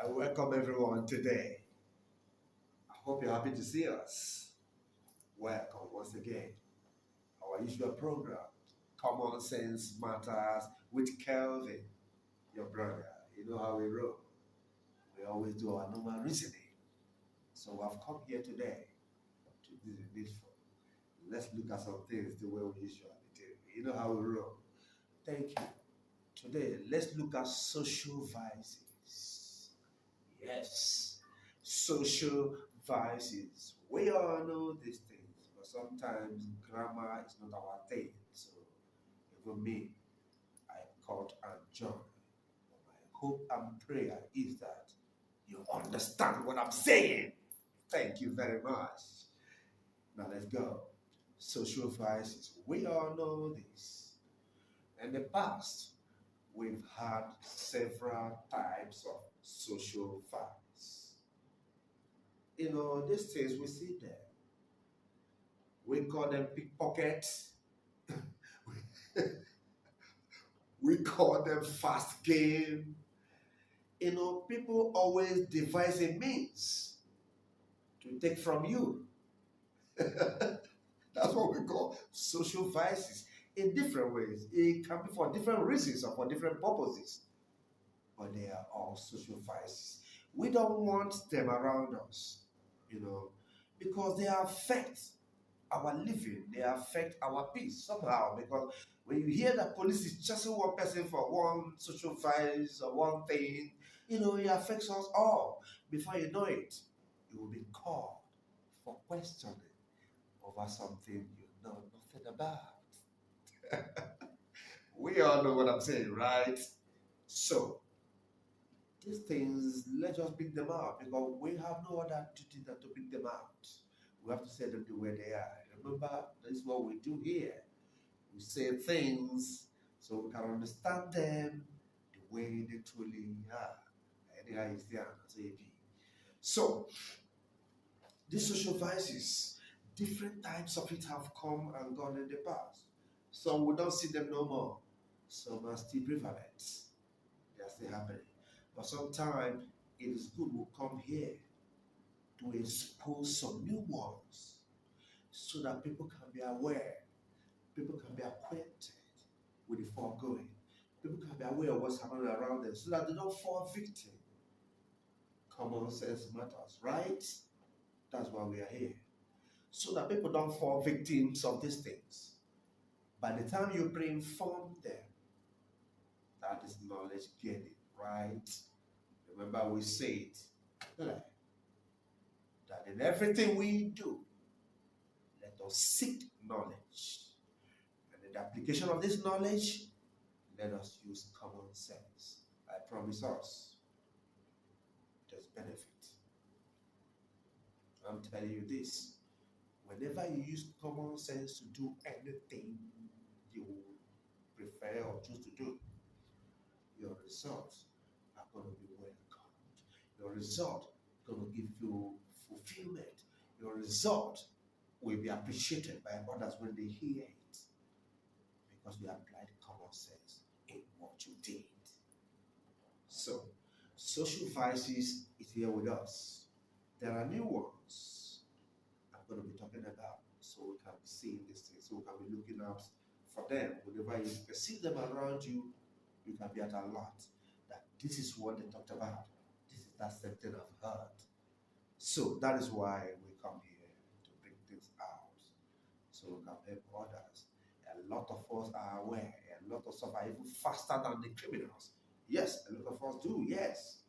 I welcome everyone today. I hope you're happy to see us. Welcome once again. Our usual program, Common Sense Matters with Kelvin, your brother. You know how we roll. We always do our normal reasoning. So I've come here today to do the needful. Let's look at some things the way we usually do. You know how we roll. Thank you. Today, let's look at social vices. Yes, social vices. We all know these things, but sometimes grammar is not our thing. So, even me, I caught and joined. My hope and prayer is that you understand what I'm saying. Thank you very much. Now, let's go. Social vices. We all know this. In the past, we've had several types of social vices. These things we see there. We call them pickpockets. We call them fast game. People always devise a means to take from you. That's what we call social vices in different ways. It can be for different reasons or for different purposes, but they are all social vices. We don't want them around us, you know, because they affect our living, they affect our peace somehow. Because when you hear that police is chasing one person for one social vice or one thing, it affects us all. Before you know it, you will be called for questioning over something you know nothing about. We all know what I'm saying, right? So, these things, let's just pick them out because we have no other duty than to pick them out. We have to say them the way they are. Remember, this is what we do here. We say things so we can understand them the way they truly are. Anyhow, it's there, so these social vices, different types of it have come and gone in the past. Some we don't see them no more. Some are still prevalent. They are still happening. But sometimes it is good we come here to expose some new ones so that people can be aware, people can be acquainted with the foregoing, people can be aware of what's happening around them so that they don't fall victim. Common sense matters, right? That's why we are here. So that people don't fall victims of these things. By the time you pre-inform them, that is knowledge gaining, right? Remember, we said clear that in everything we do, let us seek knowledge. And in the application of this knowledge, let us use common sense. I promise us there's benefit. I'm telling you this. Whenever you use common sense to do anything you prefer or choose to do, your results are going to be welcomed. Your result is going to give you fulfillment. Your result will be appreciated by others when they hear it because you applied common sense in what you did. So, social vices is here with us. There are new ones I'm going to be talking about so we can be seeing these things, so we can be looking out for them. Whenever you perceive them around you, you can be at alert that this is what they talked about. This is that same thing I've heard. So that is why we come here to bring things out so we can help others. A lot of us are aware. A lot of us are even faster than the criminals. Yes, a lot of us do. Yes,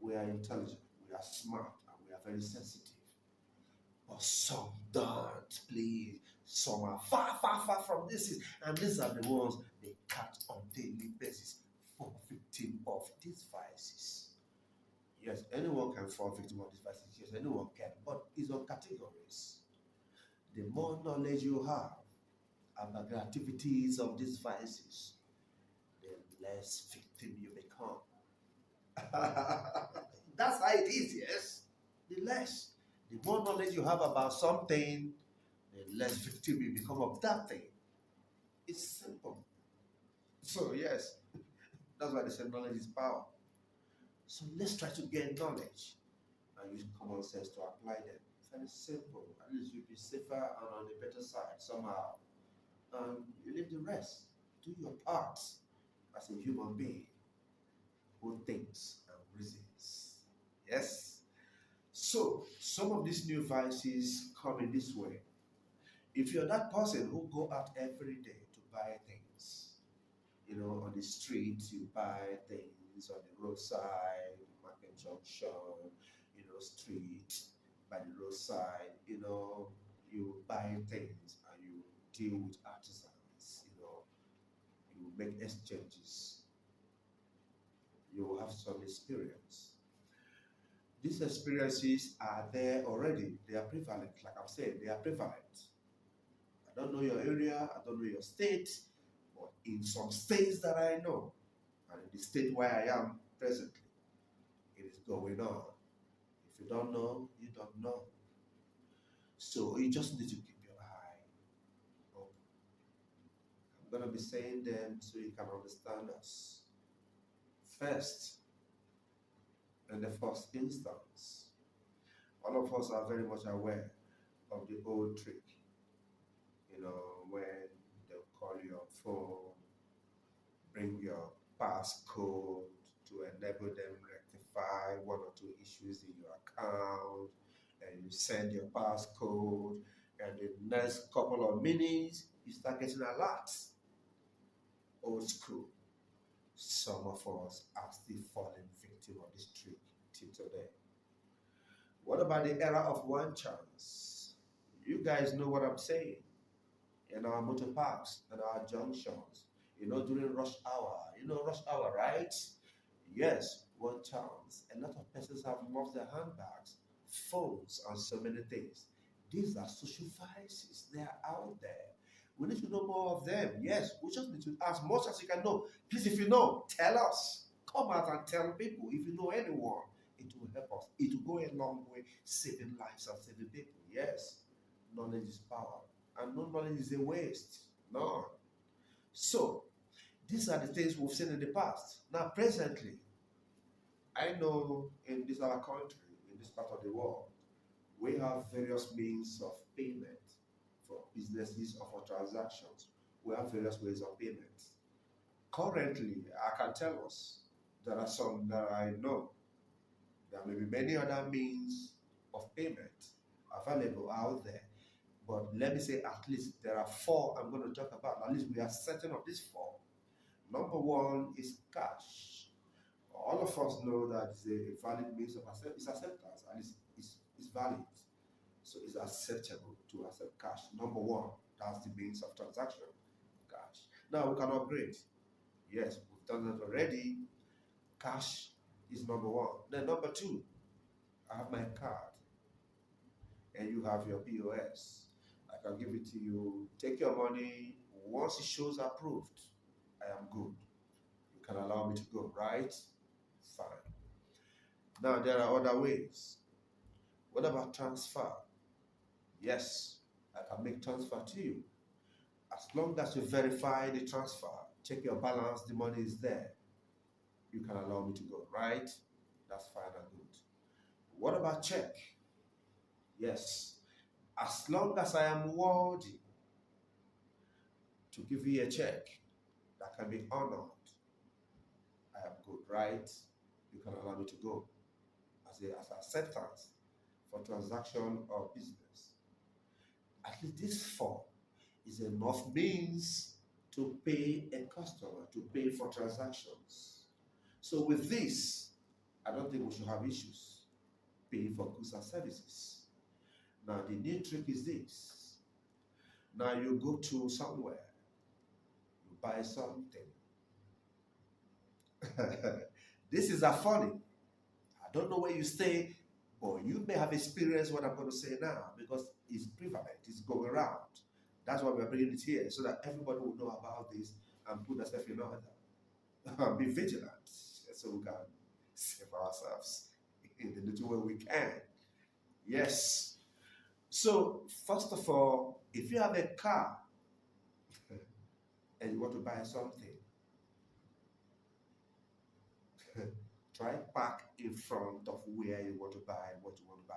we are intelligent, we are smart, and we are very sensitive. But some don't, please. Some are far, far, far from this. And these are the ones they catch on daily basis for victim of these vices. Yes, anyone can fall victim of these vices. Yes, anyone can. But it's on categories. The more knowledge you have about the activities of these vices, the less victim you become. That's how it is, yes. The less. The more knowledge you have about something, the less victim you become of that thing. It's simple. So, yes, that's why they say knowledge is power. So let's try to gain knowledge and use common sense to apply them. Very simple. At least you'll be safer and on the better side somehow. And you leave the rest. Do your part as a human being who thinks and reasons. Yes. So some of these new vices come in this way. If you're that person who go out every day to buy things, on the street, you buy things on the roadside, market junction, street, by the roadside, you buy things and you deal with artisans, you make exchanges, you will have some experience. These experiences are there already. They are prevalent. Like I'm saying, they are prevalent. I don't know your area, I don't know your state, but in some states that I know, and in the state where I am presently, it is going on. If you don't know, you don't know. So you just need to keep your eye open. I'm going to be saying them so you can understand us. First, in the first instance, all of us are very much aware of the old trick. When they'll call your phone, bring your passcode to enable them rectify one or two issues in your account, and you send your passcode, and the next couple of minutes, you start getting alerts. Old school. Some of us are still falling victim of this trick till today. What about the era of one chance? You guys know what I'm saying. In our motor parks and our junctions, during rush hour. Rush hour, right? Yes, one chance. A lot of persons have lost their handbags, phones, and so many things. These are social vices. They are out there. We need to know more of them. Yes, we just need to, as much as you can know. Please, if you know, tell us. Come out and tell people. If you know anyone, it will help us. It will go a long way saving lives and saving people. Yes, knowledge is power. And no knowledge is a waste. No. So, these are the things we've seen in the past. Now, presently, I know in this our country, in this part of the world, we have various means of payment for businesses or for transactions. We have various ways of payment. Currently, I can tell us there are some that I know. There may be many other means of payment available out there. But let me say at least there are four I'm going to talk about. At least we are certain of these four. Number one is cash. All of us know that it's a valid means of acceptance, and it's valid. So it's acceptable to accept cash. Number one, that's the means of transaction, cash. Now we can upgrade. Yes, we've done that already. Cash is number one. Then number two, I have my card, and you have your POS. I can give it to you. Take your money. Once it shows approved, I am good. You can allow me to go, right? Fine. Now, there are other ways. What about transfer? Yes, I can make transfer to you. As long as you verify the transfer, check your balance, the money is there, you can allow me to go, right? That's fine and good. What about check? Yes, as long as I am worthy to give you a check that can be honored, I am good, right? You can allow me to go as acceptance for transaction or business. At least this form is enough means to pay a customer, to pay for transactions. So with this, I don't think we should have issues paying for goods and services. Now the new trick is this. Now you go to somewhere, you buy something. This is a funny. I don't know where you stay, but you may have experienced what I'm going to say now because it's prevalent, it's going around. That's why we're bringing it here, so that everybody will know about this and put themselves in order. Be vigilant, so we can save ourselves in the little way we can. Yes. So, first of all, if you have a car and you want to buy something, Try park in front of where you want to buy what you want to buy.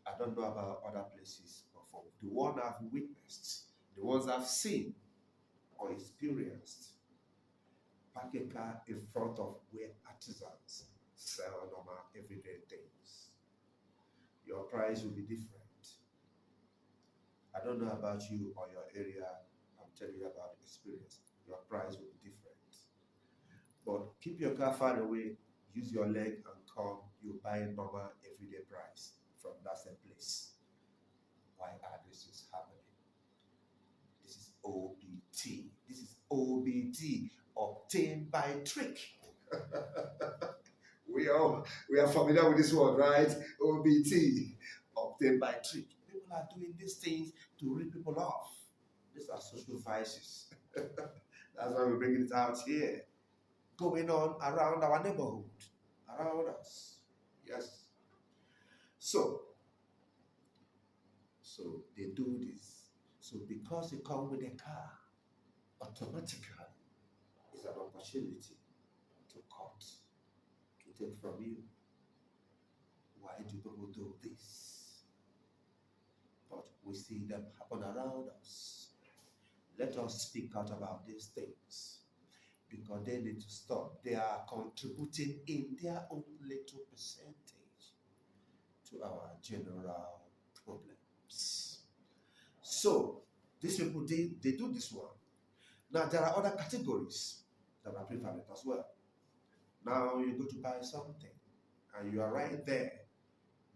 I don't know about other places, but for the one I've witnessed, the ones I've seen or experienced, park a car in front of where artisans sell normal everyday things. Your price will be different. I don't know about you or your area. I'm telling you about the experience. Your price will be different. But keep your car far away, use your leg and come, you buy a normal everyday price from that same place. Why are this is happening? This is OBT. This is OBT, obtained by trick. We are familiar with this word, right? OBT, obtained by trick. People are doing these things to rip people off. These are social vices. That's why we're bringing it out here. Going on around our neighborhood, around us. Yes. So, so they do this. So because you come with a car, automatically it's an opportunity to cut, to take from you. Why do people do this? But we see them happen around us. Let us speak out about these things because they need to stop. They are contributing in their own little percentage to our general problems. So these people they do this one. Now there are other categories that are prevalent as well. Now you go to buy something and you are right there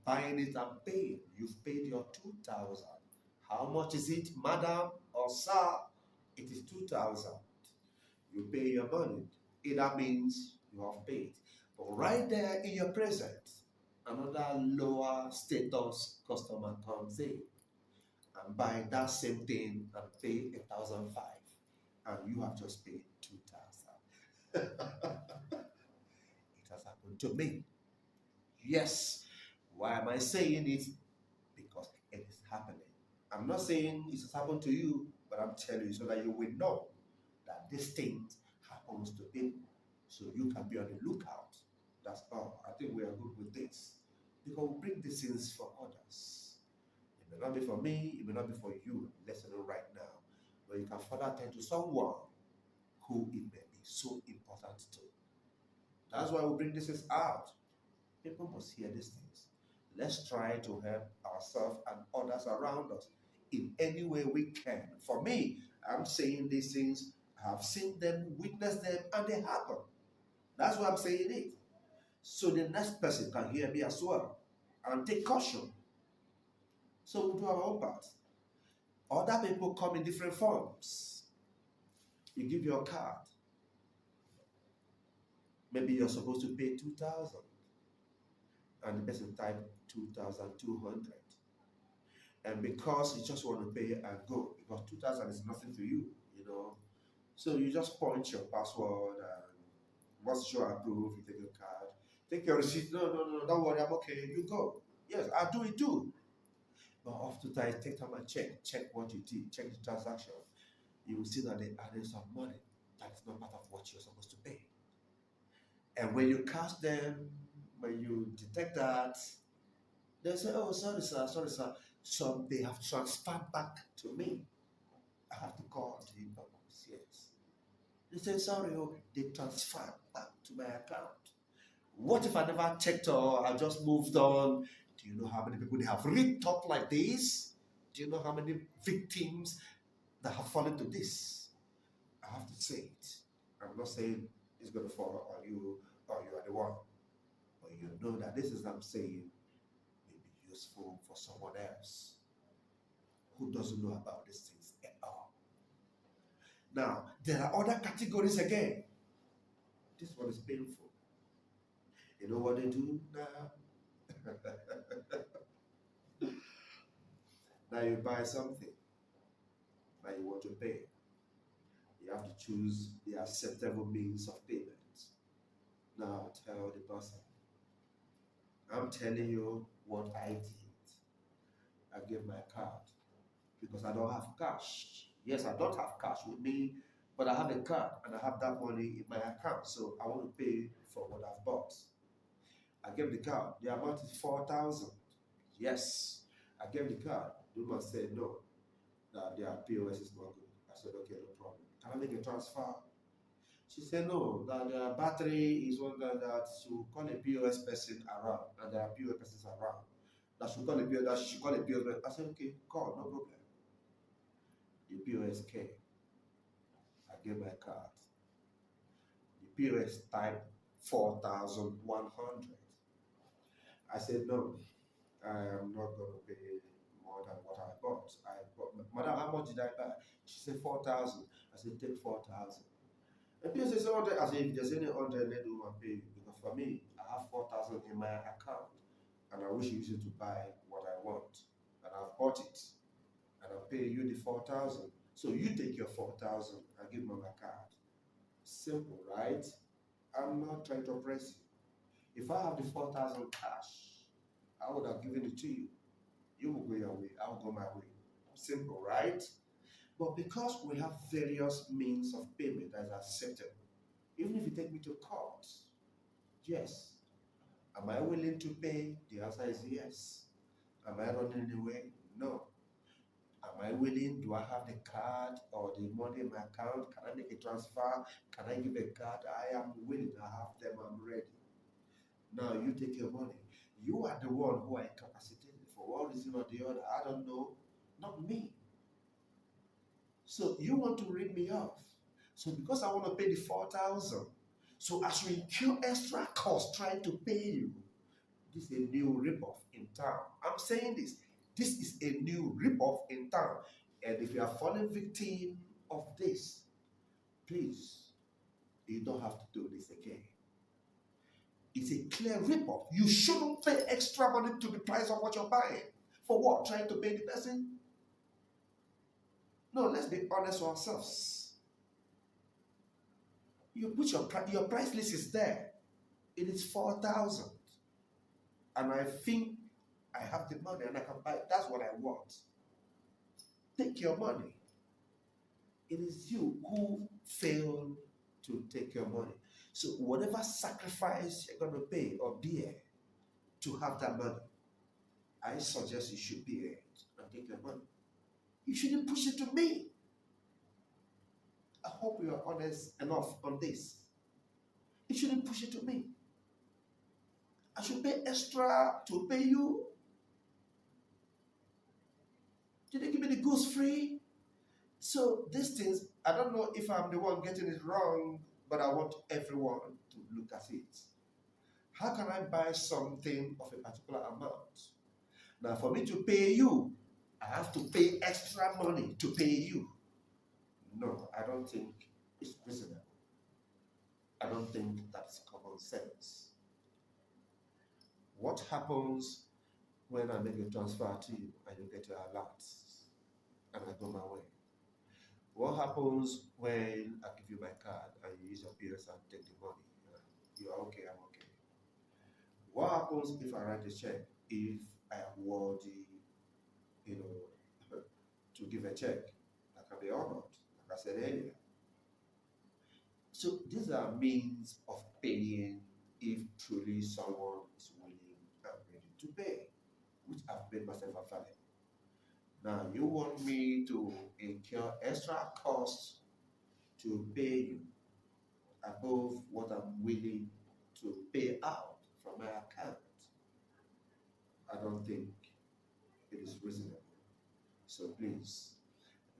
buying it and paying. You've paid your 2,000. How much is it, madam or sir? It is 2,000. You pay your money. That means you have paid. But right there in your present, another lower status customer comes in and buy that same thing and pay 1,500, and you have just paid 2,000. It has happened to me. Yes. Why am I saying it? Because it is happening. I'm not saying it has happened to you, but I'm telling you so that you will know that this thing happens to people. So you can be on the lookout. That's all. I think we are good with this. Because we bring these things for others. It may not be for me, it may not be for you, let's know right now. But you can further tell to someone who it may be so important to. That's why we bring this out. People must hear these things. Let's try to help ourselves and others around us in any way we can. For me, I'm saying these things, I've seen them, witnessed them, and they happen. That's why I'm saying it. So the next person can hear me as well and take caution. So we do our own part. Other people come in different forms. You give your card. Maybe you're supposed to pay 2,000, and the person type 2,200. And because you just want to pay and go, because 2,000 is nothing to you, you know. So you just punch your password, and once you're approved, you take your card, take your receipt. No, don't worry, I'm okay. You go. Yes, I do it too. But oftentimes, take time and check what you did, check the transaction. You will see that they added some money that is not part of what you're supposed to pay. And when you catch them, when you detect that, they say, "Oh, sorry, sir. So they have transferred back to me. I have to call the inbox." Yes. They say, "Sorry, oh, they transferred back to my account." What if I never checked or I just moved on? Do you know how many people they have ripped up like this? Do you know how many victims that have fallen to this? I have to say it. I'm not saying it's going to fall on you or you are the one. But you know that this is what I'm saying may be useful for someone else who doesn't know about these things at all. Now, there are other categories again. This one is painful. You know what they do now? Now you buy something. Now you want to pay. You have to choose the acceptable means of payment. Now tell the person, I'm telling you what I did. I gave my card because I don't have cash. Yes, I don't have cash with me, but I have a card and I have that money in my account. So I want to pay for what I've bought. I gave the card. The amount is 4,000. Yes. I gave the card. The woman said no, that their POS is not good. I said, okay, no problem. Can I make a transfer? She said no, that the battery is one that should call a POS person around, and there are POS persons around. That should call a POS, that she should call a POS person. I said, okay, call, no problem. The POS came. I gave my card. The POS typed 4,100. I said, no, I am not going to pay more than what I bought. Madam, how much did I buy? She said 4,000. I said, take 4,000. And people say 100. I said, if there's any 100, let the woman pay you. Because for me, I have 4,000 in my account. And I wish you use it to buy what I want. And I've bought it. And I'll pay you the 4,000. So you take your 4,000 and give me my card. Simple, right? I'm not trying to oppress you. If I have the 4,000 cash, I would have given it to you. You will go your way, I will go my way. Simple, right? But because we have various means of payment that is acceptable, even if you take me to court, yes. Am I willing to pay? The answer is yes. Am I running away? No. Am I willing? Do I have the card or the money in my account? Can I make a transfer? Can I give a card? I am willing. I have them. I'm ready. Now you take your money. You are the one who are incapacitated for one reason or the other. I don't know. Not me. So you want to rid me off. So because I want to pay the 4,000, so as you incur extra cost trying to pay you, this is a new ripoff in town. I'm saying this. This is a new ripoff in town. And if you are falling victim of this, please, you don't have to do this again. It's a clear ripoff. You shouldn't pay extra money to the price of what you're buying. For what? Trying to pay the person? No, let's be honest with ourselves. You put your price list is there. It is 4,000. And I think I have the money and I can buy it. That's what I want. Take your money. It is you who failed to take your money. So whatever sacrifice you're going to pay or bear to have that money, I suggest you should bear it and take your money. You shouldn't push it to me. I hope you are honest enough on this. You shouldn't push it to me. I should pay extra to pay you. Did they give me the goods free? So these things, I don't know if I'm the one getting it wrong, but I want everyone to look at it. How can I buy something of a particular amount? Now, for me to pay you, I have to pay extra money to pay you. No, I don't think it's reasonable. I don't think that's common sense. What happens when I make a transfer to you and you get your alert and I go my way? What happens when I give you my card and you use your POS and take the money? You're okay, I'm okay. What happens if I write a check? If I am worthy, to give a check that can be honored, like I said earlier. So these are means of paying if truly someone is willing and ready to pay, which I've made myself available. Now you want me to incur extra costs to pay you above what I'm willing to pay out from my account. I don't think it is reasonable. So please,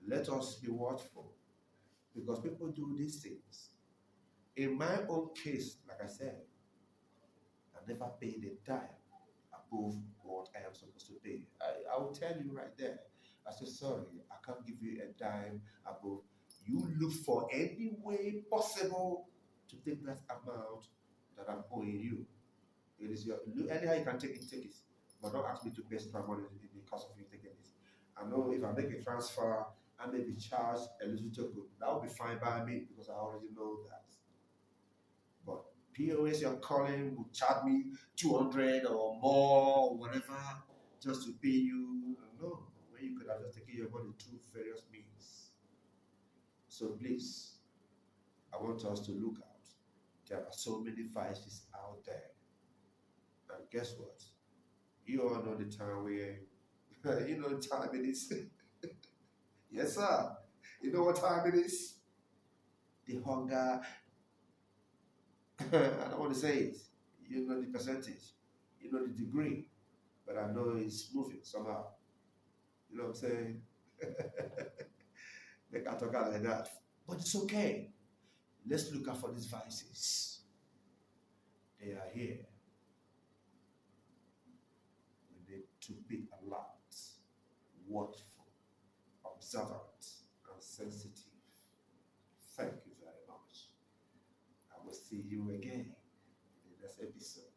let us be watchful because people do these things. In my own case, like I said, I never paid a dime above what I am supposed to pay. I will tell you right there. I said, sorry, I can't give you a dime above. You look for any way possible to take that amount that I'm owing you. It is your, anyhow you can take it. But don't ask me to pay extra money in the cost of you taking it. I know if I make a transfer, I may be charged a little token. That will be fine by me because I already know that. But POS you're calling will charge me 200 or more or whatever just to pay you. No, when you could have just taken your money through various means. So please, I want us to look out. There are so many vices out there. guess what? You all know the time we're in. You know the time it is. Yes, sir. You know what time it is? The hunger, I don't want to say it. You know the percentage. You know the degree. But I know it's moving somehow. You know what I'm saying? They can talk out like that. But it's okay. Let's look out for these vices. They are here. We need to be alert, watchful, observant, and sensitive. Thank you very much. I will see you again in the next episode.